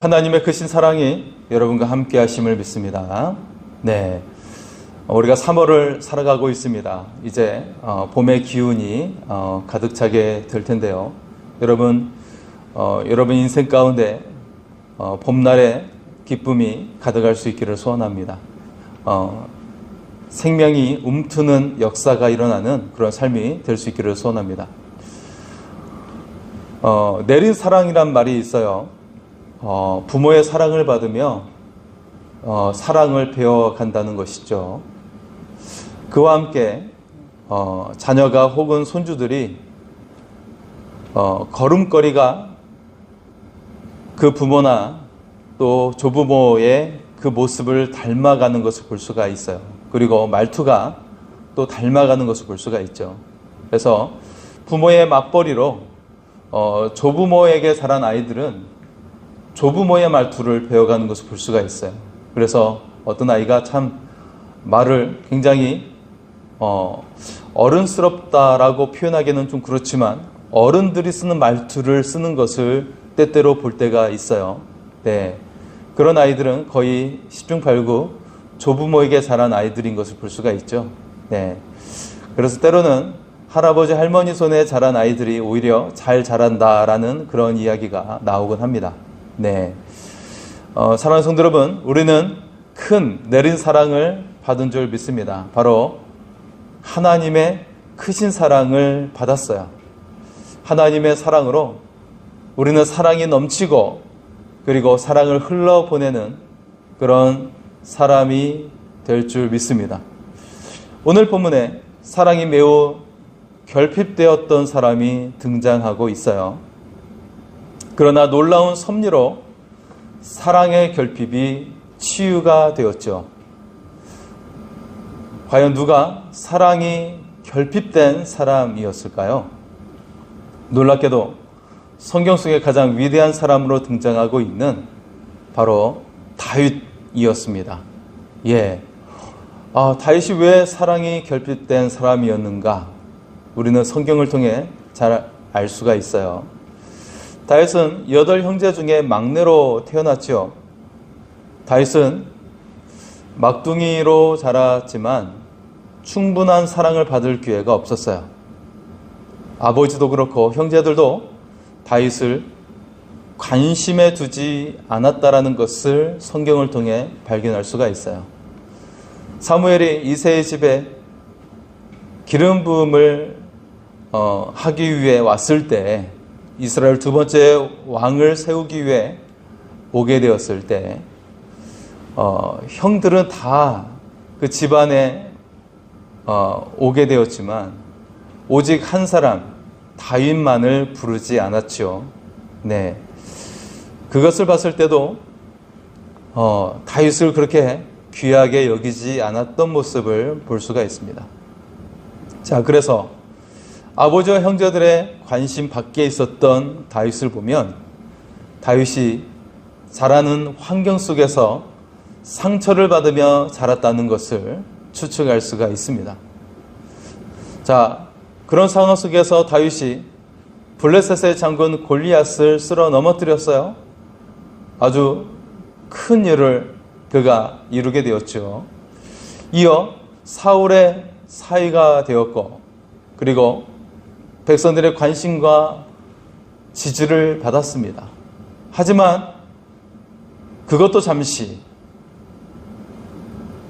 하나님의 크신 사랑이 여러분과 함께 하심을 믿습니다. 네, 우리가 3월을 살아가고 있습니다. 이제 봄의 기운이 가득 차게 될 텐데요. 여러분 인생 가운데 봄날의 기쁨이 가득할 수 있기를 소원합니다. 생명이 움트는 역사가 일어나는 그런 삶이 될 수 있기를 소원합니다. 내린 사랑이란 말이 있어요. 부모의 사랑을 받으며 사랑을 배워간다는 것이죠. 그와 함께 자녀가 혹은 손주들이 걸음걸이가 그 부모나 또 조부모의 그 모습을 닮아가는 것을 볼 수가 있어요. 그리고 말투가 또 닮아가는 것을 볼 수가 있죠. 그래서 부모의 맞벌이로 조부모에게 자란 아이들은 조부모의 말투를 배워가는 것을 볼 수가 있어요. 그래서 어떤 아이가 참 말을 굉장히 어른스럽다라고 표현하기는 좀 그렇지만 어른들이 쓰는 말투를 쓰는 것을 때때로 볼 때가 있어요. 네, 그런 아이들은 거의 10중 8구 조부모에게 자란 아이들인 것을 볼 수가 있죠. 네, 그래서 때로는 할아버지 할머니 손에 자란 아이들이 오히려 잘 자란다라는 그런 이야기가 나오곤 합니다. 네, 사랑하는 성도 여러분, 우리는 큰 내린 사랑을 받은 줄 믿습니다. 바로 하나님의 크신 사랑을 받았어요. 하나님의 사랑으로 우리는 사랑이 넘치고 그리고 사랑을 흘러보내는 그런 사람이 될 줄 믿습니다. 오늘 본문에 사랑이 매우 결핍되었던 사람이 등장하고 있어요. 그러나 놀라운 섭리로 사랑의 결핍이 치유가 되었죠. 과연 누가 사랑이 결핍된 사람이었을까요? 놀랍게도 성경 속에 가장 위대한 사람으로 등장하고 있는 바로 다윗이었습니다. 예, 다윗이 왜 사랑이 결핍된 사람이었는가? 우리는 성경을 통해 잘 알 수가 있어요. 다윗은 8 형제 중에 막내로 태어났지요. 다윗은 막둥이로 자랐지만 충분한 사랑을 받을 기회가 없었어요. 아버지도 그렇고 형제들도 다윗을 관심에 두지 않았다라는 것을 성경을 통해 발견할 수가 있어요. 사무엘이 이새의 집에 기름 부음을 하기 위해 왔을 때, 이스라엘 두 번째 왕을 세우기 위해 오게 되었을 때 형들은 다 그 집안에 오게 되었지만 오직 한 사람 다윗만을 부르지 않았죠. 네, 그것을 봤을 때도 다윗을 그렇게 귀하게 여기지 않았던 모습을 볼 수가 있습니다. 자, 그래서 아버지와 형제들의 관심 밖에 있었던 다윗을 보면 다윗이 자라는 환경 속에서 상처를 받으며 자랐다는 것을 추측할 수가 있습니다. 자, 그런 상황 속에서 다윗이 블레셋의 장군 골리앗을 쓸어 넘어뜨렸어요. 아주 큰 일을 그가 이루게 되었죠. 이어 사울의 사위가 되었고, 그리고 백성들의 관심과 지지를 받았습니다. 하지만 그것도 잠시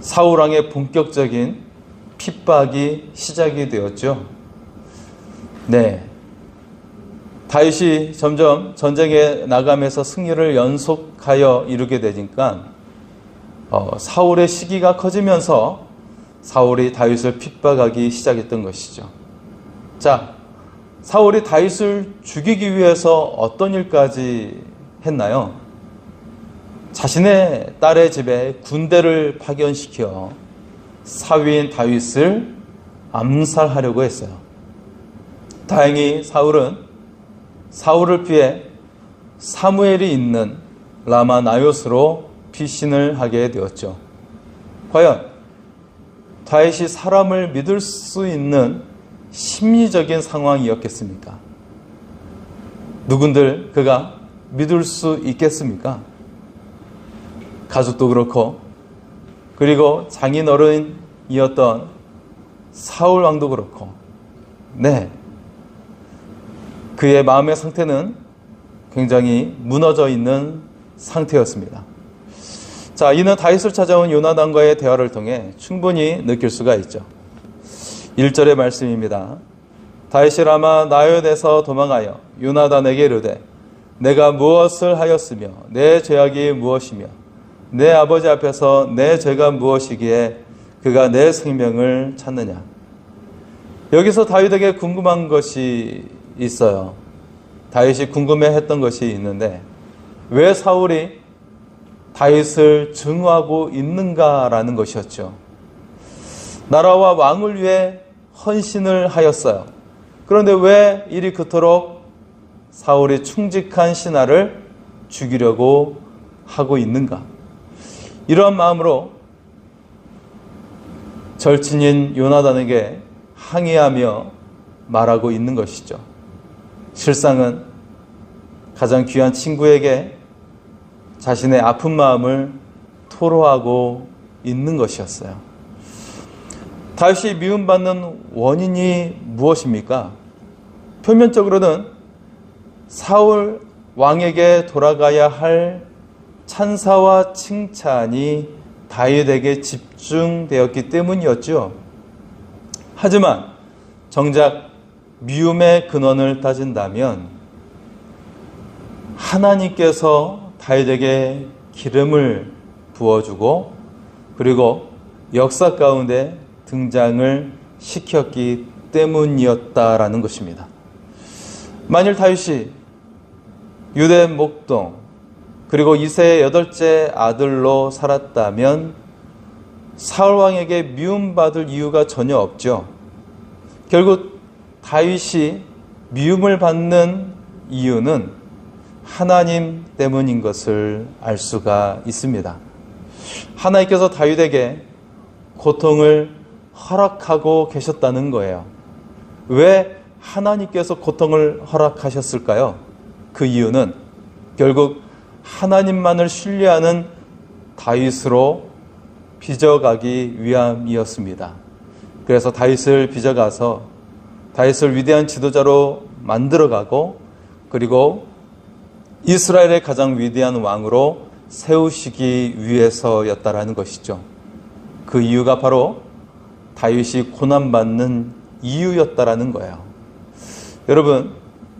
사울왕의 본격적인 핍박이 시작이 되었죠. 네, 다윗이 점점 전쟁에 나가면서 승리를 연속하여 이루게 되니까 사울의 시기가 커지면서 사울이 다윗을 핍박하기 시작했던 것이죠. 자, 사울이 다윗을 죽이기 위해서 어떤 일까지 했나요? 자신의 딸의 집에 군대를 파견시켜 사위인 다윗을 암살하려고 했어요. 다행히 사울을 피해 사무엘이 있는 라마 나요스로 피신을 하게 되었죠. 과연 다윗이 사람을 믿을 수 있는 심리적인 상황이었겠습니까? 누군들 그가 믿을 수 있겠습니까? 가족도 그렇고, 그리고 장인어른이었던 사울 왕도 그렇고, 네, 그의 마음의 상태는 굉장히 무너져 있는 상태였습니다. 자, 이는 다윗을 찾아온 요나단과의 대화를 통해 충분히 느낄 수가 있죠. 1절의 말씀입니다. 다윗이 라마 나요에서 도망하여 요나단에게 이르되 내가 무엇을 하였으며 내 죄악이 무엇이며 내 아버지 앞에서 내 죄가 무엇이기에 그가 내 생명을 찾느냐. 여기서 다윗에게 궁금한 것이 있어요. 다윗이 궁금해했던 것이 있는데 왜 사울이 다윗을 증오하고 있는가라는 것이었죠. 나라와 왕을 위해 헌신을 하였어요. 그런데 왜 이리 그토록 사울이 충직한 신하를 죽이려고 하고 있는가? 이러한 마음으로 절친인 요나단에게 항의하며 말하고 있는 것이죠. 실상은 가장 귀한 친구에게 자신의 아픈 마음을 토로하고 있는 것이었어요. 다윗이 미움받는 원인이 무엇입니까? 표면적으로는 사울 왕에게 돌아가야 할 찬사와 칭찬이 다윗에게 집중되었기 때문이었죠. 하지만 정작 미움의 근원을 따진다면 하나님께서 다윗에게 기름을 부어주고 그리고 역사 가운데 등장을 시켰기 때문이었다라는 것입니다. 만일 다윗이 유대 목동 그리고 이새의 8째 아들로 살았다면 사울 왕에게 미움받을 이유가 전혀 없죠. 결국 다윗이 미움을 받는 이유는 하나님 때문인 것을 알 수가 있습니다. 하나님께서 다윗에게 고통을 허락하고 계셨다는 거예요. 왜 하나님께서 고통을 허락하셨을까요? 그 이유는 결국 하나님만을 신뢰하는 다윗으로 빚어가기 위함이었습니다. 그래서 다윗을 빚어가서 다윗을 위대한 지도자로 만들어가고 그리고 이스라엘의 가장 위대한 왕으로 세우시기 위해서였다라는 것이죠. 그 이유가 바로 다윗이 고난받는 이유였다라는 거예요. 여러분,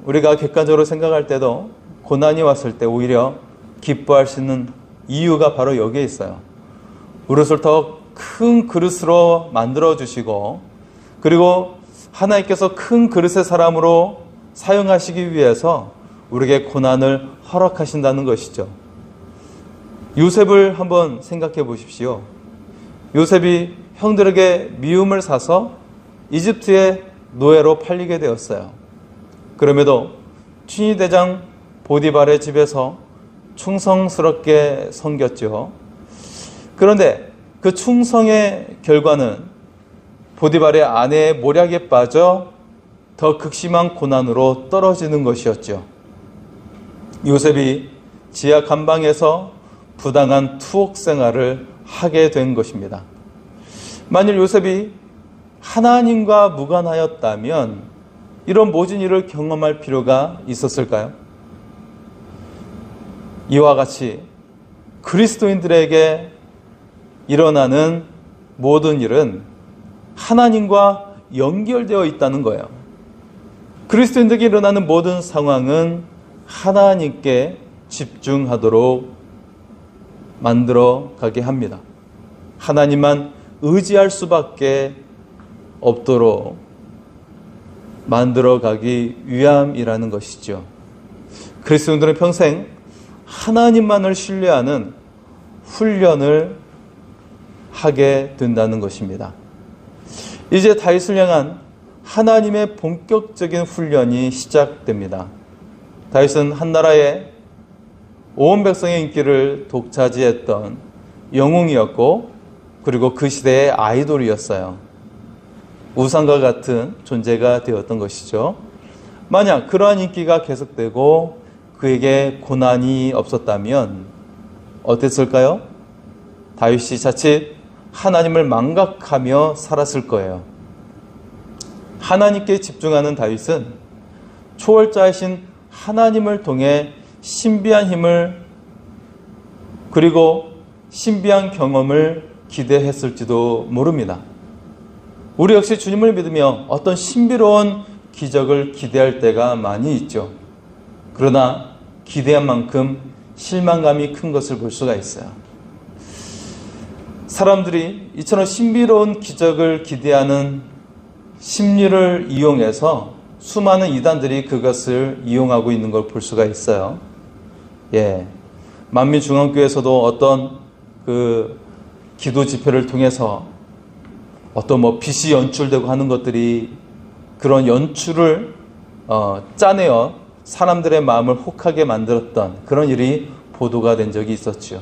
우리가 객관적으로 생각할 때도 고난이 왔을 때 오히려 기뻐할 수 있는 이유가 바로 여기에 있어요. 그릇을 더 큰 그릇으로 만들어 주시고 그리고 하나님께서 큰 그릇의 사람으로 사용하시기 위해서 우리에게 고난을 허락하신다는 것이죠. 요셉을 한번 생각해 보십시오. 요셉이 형들에게 미움을 사서 이집트의 노예로 팔리게 되었어요. 그럼에도 튀니대장 보디발의 집에서 충성스럽게 섬겼죠. 그런데 그 충성의 결과는 보디발의 아내의 모략에 빠져 더 극심한 고난으로 떨어지는 것이었죠. 요셉이 지하 감방에서 부당한 투옥 생활을 하게 된 것입니다. 만일 요셉이 하나님과 무관하였다면 이런 모진 일을 경험할 필요가 있었을까요? 이와 같이 그리스도인들에게 일어나는 모든 일은 하나님과 연결되어 있다는 거예요. 그리스도인들에게 일어나는 모든 상황은 하나님께 집중하도록 만들어 가게 합니다. 하나님만 의지할 수밖에 없도록 만들어 가기 위함이라는 것이죠. 그리스도인들은 평생 하나님만을 신뢰하는 훈련을 하게 된다는 것입니다. 이제 다윗을 향한 하나님의 본격적인 훈련이 시작됩니다. 다윗은 한 나라의 온 백성의 인기를 독차지했던 영웅이었고 그리고 그 시대의 아이돌이었어요. 우상과 같은 존재가 되었던 것이죠. 만약 그러한 인기가 계속되고 그에게 고난이 없었다면 어땠을까요? 다윗이 자칫 하나님을 망각하며 살았을 거예요. 하나님께 집중하는 다윗은 초월자이신 하나님을 통해 신비한 힘을 그리고 신비한 경험을 기대했을지도 모릅니다. 우리 역시 주님을 믿으며 어떤 신비로운 기적을 기대할 때가 많이 있죠. 그러나 기대한 만큼 실망감이 큰 것을 볼 수가 있어요. 사람들이 이처럼 신비로운 기적을 기대하는 심리를 이용해서 수많은 이단들이 그것을 이용하고 있는 걸 볼 수가 있어요. 만민중앙교회에서도 어떤 그 기도 집회를 통해서 어떤 빛이 연출되고 하는 것들이 그런 연출을 짜내어 사람들의 마음을 혹하게 만들었던 그런 일이 보도가 된 적이 있었죠.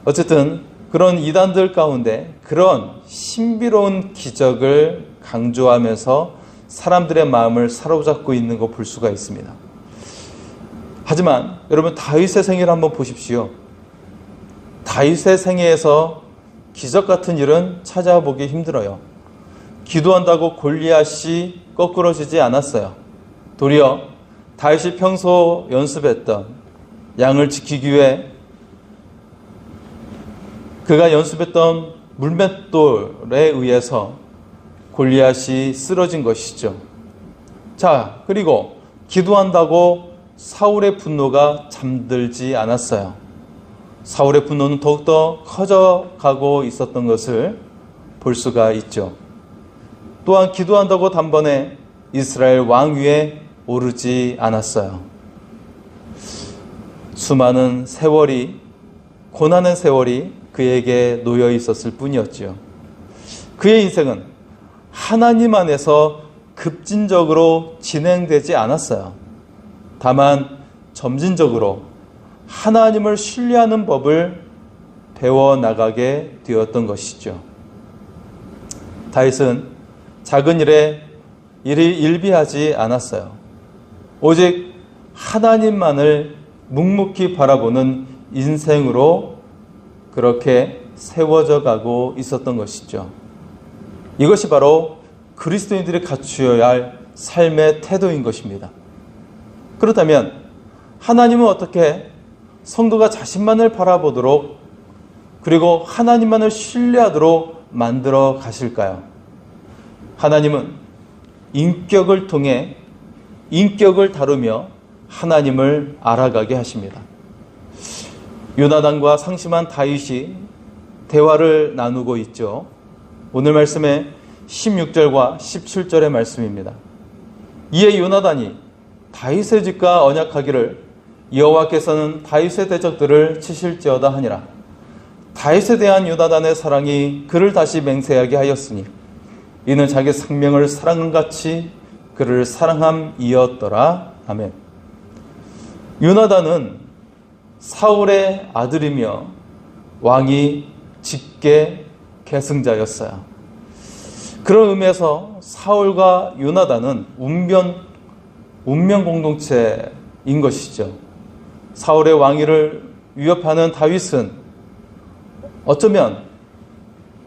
어쨌든 그런 이단들 가운데 그런 신비로운 기적을 강조하면서 사람들의 마음을 사로잡고 있는 거 볼 수가 있습니다. 하지만 여러분, 다윗의 생애를 한번 보십시오. 다윗의 생애에서 기적 같은 일은 찾아보기 힘들어요. 기도한다고 골리앗이 거꾸러지지 않았어요. 도리어 다윗이 평소 연습했던 양을 지키기 위해 그가 연습했던 물맷돌에 의해서 골리앗이 쓰러진 것이죠. 자, 그리고 기도한다고 사울의 분노가 잠들지 않았어요. 사울의 분노는 더욱더 커져가고 있었던 것을 볼 수가 있죠. 또한 기도한다고 단번에 이스라엘 왕 위에 오르지 않았어요. 수많은 세월이, 고난의 세월이 그에게 놓여 있었을 뿐이었지요. 그의 인생은 하나님 안에서 급진적으로 진행되지 않았어요. 다만 점진적으로 하나님을 신뢰하는 법을 배워나가게 되었던 것이죠. 다윗은 작은 일에 일비하지 않았어요. 오직 하나님만을 묵묵히 바라보는 인생으로 그렇게 세워져 가고 있었던 것이죠. 이것이 바로 그리스도인들이 갖추어야 할 삶의 태도인 것입니다. 그렇다면 하나님은 어떻게 성도가 자신만을 바라보도록 그리고 하나님만을 신뢰하도록 만들어 가실까요? 하나님은 인격을 통해 인격을 다루며 하나님을 알아가게 하십니다. 요나단과 상심한 다윗이 대화를 나누고 있죠. 오늘 말씀의 16절과 17절의 말씀입니다. 이에 요나단이 다윗의 집과 언약하기를 여호와께서는 다윗의 대적들을 치실지어다 하니라. 다윗에 대한 요나단의 사랑이 그를 다시 맹세하게 하였으니 이는 자기 생명을 사랑한 같이 그를 사랑함이었더라. 아멘. 요나단은 사울의 아들이며 왕이 직계 계승자였어요. 그런 의미에서 사울과 요나단은 운명 공동체인 것이죠. 사울의 왕위를 위협하는 다윗은 어쩌면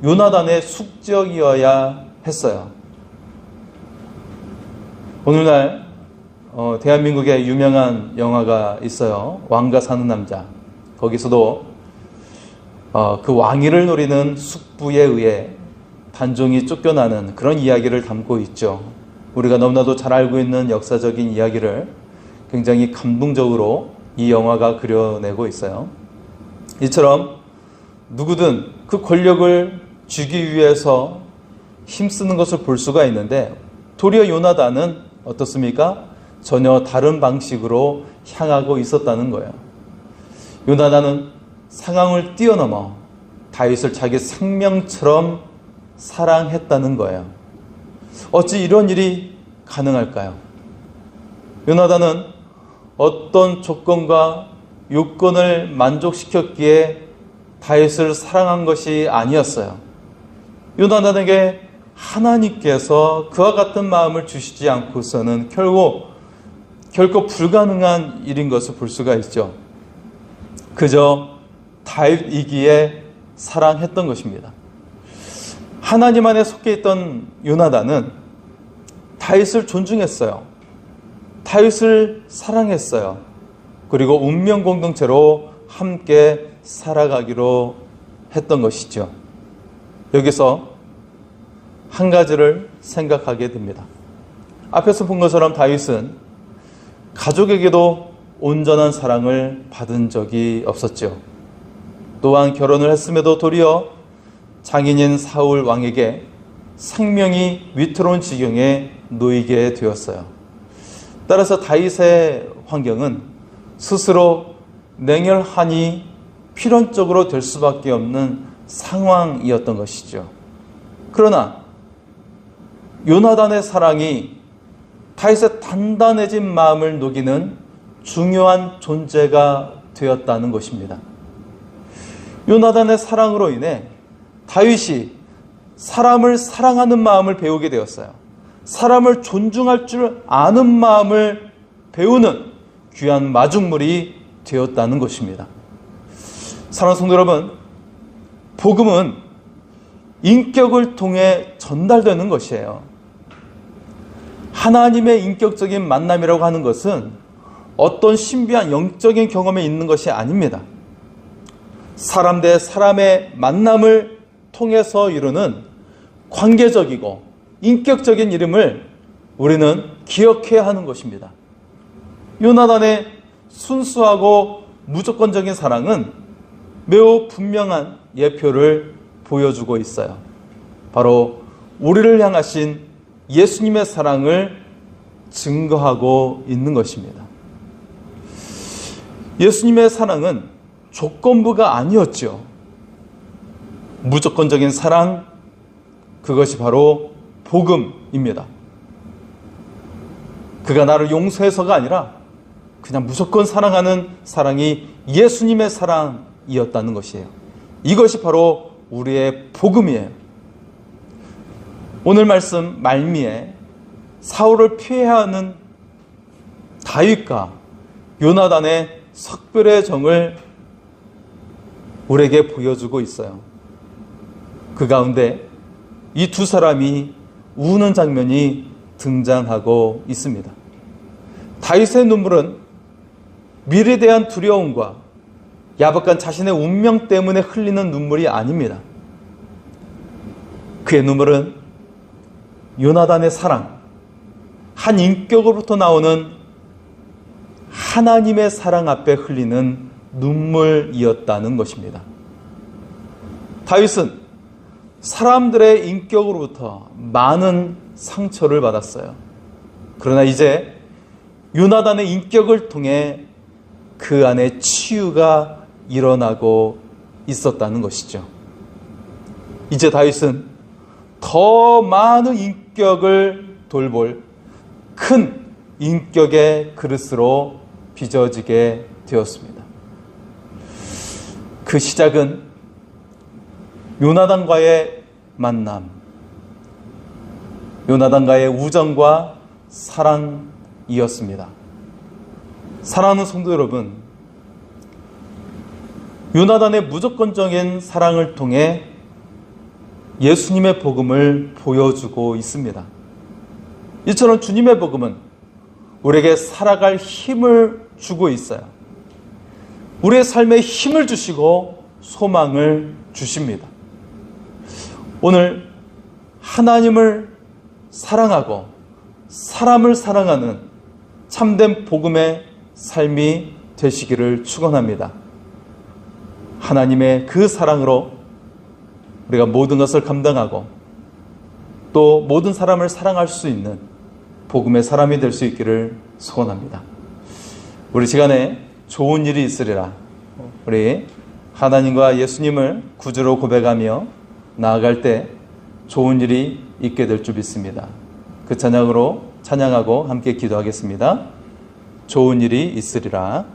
요나단의 숙적이어야 했어요. 오늘날 대한민국에 유명한 영화가 있어요. 왕과 사는 남자. 거기서도 그 왕위를 노리는 숙부에 의해 단종이 쫓겨나는 그런 이야기를 담고 있죠. 우리가 너무나도 잘 알고 있는 역사적인 이야기를 굉장히 감동적으로 이 영화가 그려내고 있어요. 이처럼 누구든 그 권력을 쥐기 위해서 힘쓰는 것을 볼 수가 있는데 도리어 요나단은 어떻습니까? 전혀 다른 방식으로 향하고 있었다는 거예요. 요나단은 상황을 뛰어넘어 다윗을 자기 생명처럼 사랑했다는 거예요. 어찌 이런 일이 가능할까요? 요나단은 어떤 조건과 요건을 만족시켰기에 다윗을 사랑한 것이 아니었어요. 요나단에게 하나님께서 그와 같은 마음을 주시지 않고서는 결코 불가능한 일인 것을 볼 수가 있죠. 그저 다윗이기에 사랑했던 것입니다. 하나님 안에 속해 있던 요나단은 다윗을 존중했어요. 다윗을 사랑했어요. 그리고 운명 공동체로 함께 살아가기로 했던 것이죠. 여기서 한 가지를 생각하게 됩니다. 앞에서 본 것처럼 다윗은 가족에게도 온전한 사랑을 받은 적이 없었죠. 또한 결혼을 했음에도 도리어 장인인 사울 왕에게 생명이 위태로운 지경에 놓이게 되었어요. 따라서 다윗의 환경은 스스로 냉혈한이 필연적으로 될 수밖에 없는 상황이었던 것이죠. 그러나 요나단의 사랑이 다윗의 단단해진 마음을 녹이는 중요한 존재가 되었다는 것입니다. 요나단의 사랑으로 인해 다윗이 사람을 사랑하는 마음을 배우게 되었어요. 사람을 존중할 줄 아는 마음을 배우는 귀한 마중물이 되었다는 것입니다. 사랑하는 성도 여러분, 복음은 인격을 통해 전달되는 것이에요. 하나님의 인격적인 만남이라고 하는 것은 어떤 신비한 영적인 경험에 있는 것이 아닙니다. 사람 대 사람의 만남을 통해서 이루는 관계적이고 인격적인 이름을 우리는 기억해야 하는 것입니다. 요나단의 순수하고 무조건적인 사랑은 매우 분명한 예표를 보여주고 있어요. 바로 우리를 향하신 예수님의 사랑을 증거하고 있는 것입니다. 예수님의 사랑은 조건부가 아니었죠. 무조건적인 사랑, 그것이 바로 복음입니다. 그가 나를 용서해서가 아니라 그냥 무조건 사랑하는 사랑이 예수님의 사랑이었다는 것이에요. 이것이 바로 우리의 복음이에요. 오늘 말씀 말미에 사울을 피해야 하는 다윗과 요나단의 석별의 정을 우리에게 보여주고 있어요. 그 가운데 이 두 사람이 우는 장면이 등장하고 있습니다. 다윗의 눈물은 미래에 대한 두려움과 야박한 자신의 운명 때문에 흘리는 눈물이 아닙니다. 그의 눈물은 요나단의 사랑, 한 인격으로부터 나오는 하나님의 사랑 앞에 흘리는 눈물이었다는 것입니다. 다윗은 사람들의 인격으로부터 많은 상처를 받았어요. 그러나 이제 요나단의 인격을 통해 그 안에 치유가 일어나고 있었다는 것이죠. 이제 다윗은 더 많은 인격을 돌볼 큰 인격의 그릇으로 빚어지게 되었습니다. 그 시작은 요나단과의 만남, 요나단과의 우정과 사랑이었습니다. 사랑하는 성도 여러분, 요나단의 무조건적인 사랑을 통해 예수님의 복음을 보여주고 있습니다. 이처럼 주님의 복음은 우리에게 살아갈 힘을 주고 있어요. 우리의 삶에 힘을 주시고 소망을 주십니다. 오늘 하나님을 사랑하고 사람을 사랑하는 참된 복음의 삶이 되시기를 축원합니다. 하나님의 그 사랑으로 우리가 모든 것을 감당하고 또 모든 사람을 사랑할 수 있는 복음의 사람이 될 수 있기를 소원합니다. 우리 시간에 좋은 일이 있으리라. 우리 하나님과 예수님을 구주로 고백하며 나아갈 때 좋은 일이 있게 될 줄 믿습니다. 그 찬양으로 찬양하고 함께 기도하겠습니다. 좋은 일이 있으리라.